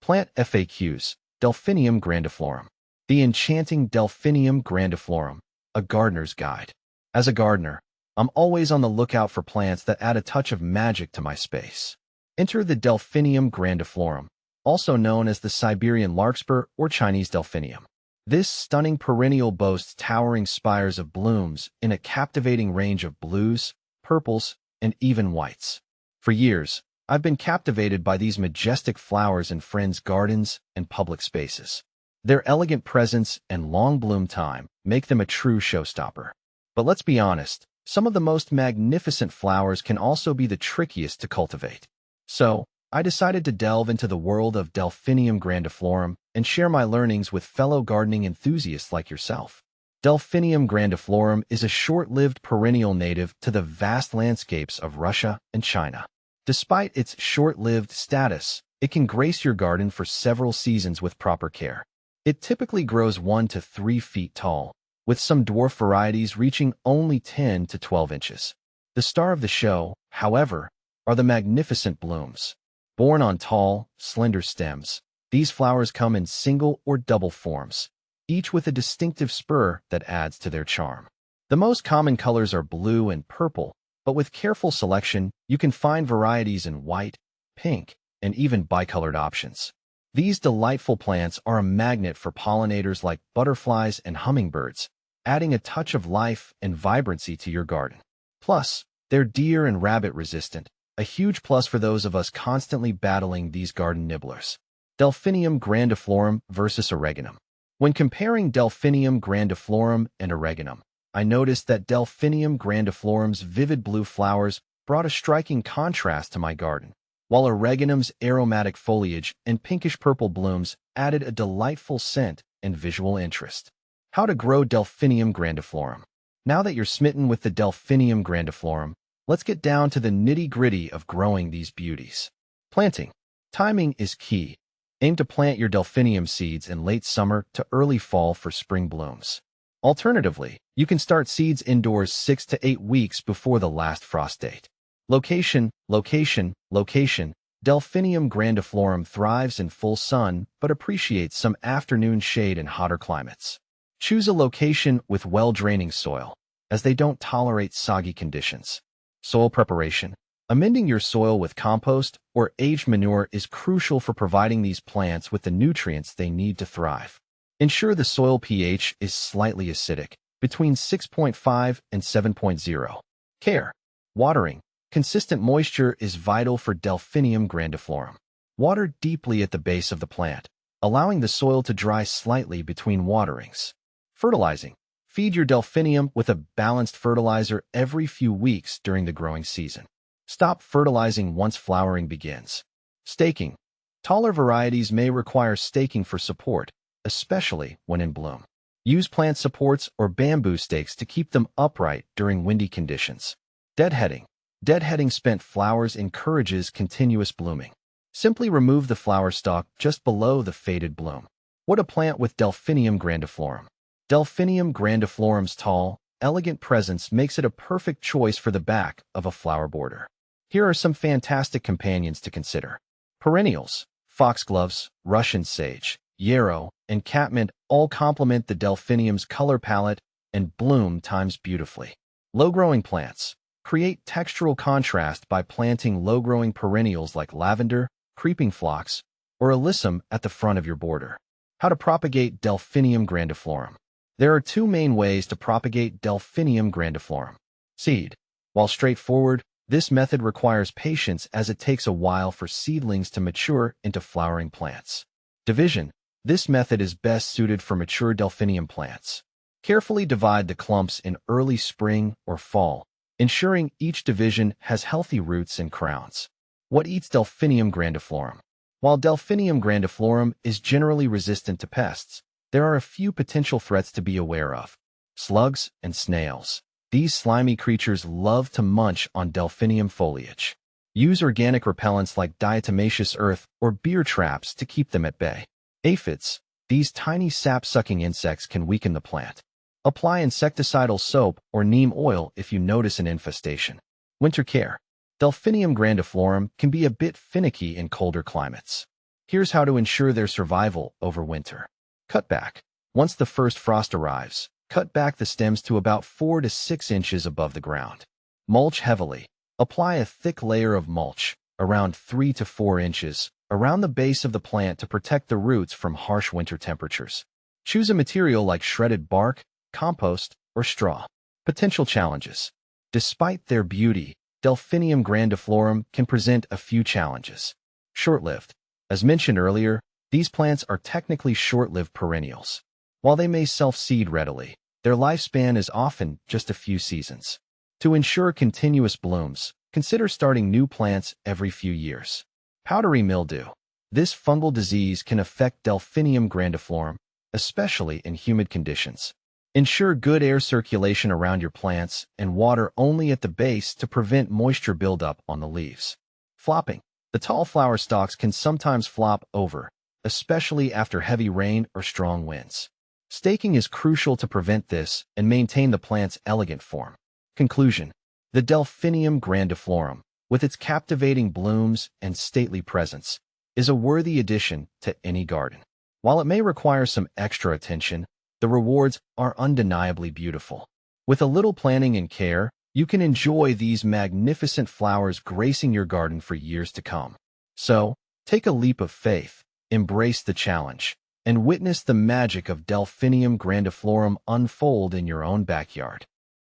Plant FAQs, Delphinium grandiflorum. The enchanting Delphinium grandiflorum, a gardener's guide. As a gardener, I'm always on the lookout for plants that add a touch of magic to my space. Enter the Delphinium grandiflorum, also known as the Siberian larkspur or Chinese delphinium. This stunning perennial boasts towering spires of blooms in a captivating range of blues, purples, and even whites. For years, I've been captivated by these majestic flowers in friends' gardens and public spaces. Their elegant presence and long bloom time make them a true showstopper. But let's be honest, some of the most magnificent flowers can also be the trickiest to cultivate. So, I decided to delve into the world of Delphinium grandiflorum and share my learnings with fellow gardening enthusiasts like yourself. Delphinium grandiflorum is a short-lived perennial native to the vast landscapes of Russia and China. Despite its short-lived status, it can grace your garden for several seasons with proper care. It typically grows 1 to 3 feet tall, with some dwarf varieties reaching only 10 to 12 inches. The star of the show, however, are the magnificent blooms. Born on tall, slender stems, these flowers come in single or double forms, each with a distinctive spur that adds to their charm. The most common colors are blue and purple, but with careful selection, you can find varieties in white, pink, and even bicolored options. These delightful plants are a magnet for pollinators like butterflies and hummingbirds, adding a touch of life and vibrancy to your garden. Plus, they're deer and rabbit resistant, a huge plus for those of us constantly battling these garden nibblers. Delphinium grandiflorum versus oreganum. When comparing Delphinium grandiflorum and oreganum, I noticed that Delphinium grandiflorum's vivid blue flowers brought a striking contrast to my garden, while oreganum's aromatic foliage and pinkish-purple blooms added a delightful scent and visual interest. How to grow Delphinium grandiflorum. Now that you're smitten with the Delphinium grandiflorum, let's get down to the nitty-gritty of growing these beauties. Planting. Timing is key. Aim to plant your Delphinium seeds in late summer to early fall for spring blooms. Alternatively, you can start seeds indoors 6 to 8 weeks before the last frost date. Location. Delphinium grandiflorum thrives in full sun but appreciates some afternoon shade in hotter climates. Choose a location with well-draining soil, as they don't tolerate soggy conditions. Soil preparation. Amending your soil with compost or aged manure is crucial for providing these plants with the nutrients they need to thrive. Ensure the soil pH is slightly acidic, between 6.5 and 7.0. Care. Watering. Consistent moisture is vital for Delphinium grandiflorum. Water deeply at the base of the plant, allowing the soil to dry slightly between waterings. Fertilizing. Feed your Delphinium with a balanced fertilizer every few weeks during the growing season. Stop fertilizing once flowering begins. Staking. Taller varieties may require staking for support, especially when in bloom. Use plant supports or bamboo stakes to keep them upright during windy conditions. Deadheading. Deadheading spent flowers encourages continuous blooming. Simply remove the flower stalk just below the faded bloom. What to plant with Delphinium grandiflorum. Delphinium grandiflorum's tall, elegant presence makes it a perfect choice for the back of a flower border. Here are some fantastic companions to consider. Perennials. Foxgloves, Russian sage, yarrow, and catmint all complement the Delphinium's color palette and bloom times beautifully. Low-growing plants. Create textural contrast by planting low-growing perennials like lavender, creeping phlox, or alyssum at the front of your border. How to propagate Delphinium grandiflorum. There are 2 main ways to propagate Delphinium grandiflorum. Seed. While straightforward, this method requires patience as it takes a while for seedlings to mature into flowering plants. Division. This method is best suited for mature Delphinium plants. Carefully divide the clumps in early spring or fall, ensuring each division has healthy roots and crowns. What eats Delphinium grandiflorum? While Delphinium grandiflorum is generally resistant to pests, there are a few potential threats to be aware of. Slugs and snails. These slimy creatures love to munch on Delphinium foliage. Use organic repellents like diatomaceous earth or beer traps to keep them at bay. Aphids. These tiny sap-sucking insects can weaken the plant. Apply insecticidal soap or neem oil if you notice an infestation. Winter care. Delphinium grandiflorum can be a bit finicky in colder climates. Here's how to ensure their survival over winter. Cut back. Once the first frost arrives, cut back the stems to about 4 to 6 inches above the ground. Mulch heavily. Apply a thick layer of mulch, around 3 to 4 inches, around the base of the plant to protect the roots from harsh winter temperatures. Choose a material like shredded bark, compost, or straw. Potential challenges. Despite their beauty, Delphinium grandiflorum can present a few challenges. Short-lived. As mentioned earlier, these plants are technically short-lived perennials. While they may self-seed readily, their lifespan is often just a few seasons. To ensure continuous blooms, consider starting new plants every few years. Powdery mildew. This fungal disease can affect Delphinium grandiflorum, especially in humid conditions. Ensure good air circulation around your plants and water only at the base to prevent moisture buildup on the leaves. Flopping. The tall flower stalks can sometimes flop over, especially after heavy rain or strong winds. Staking is crucial to prevent this and maintain the plant's elegant form. Conclusion. The Delphinium grandiflorum, with its captivating blooms and stately presence, is a worthy addition to any garden. While it may require some extra attention, the rewards are undeniably beautiful. With a little planning and care, you can enjoy these magnificent flowers gracing your garden for years to come. So, take a leap of faith, embrace the challenge, and witness the magic of Delphinium grandiflorum unfold in your own backyard.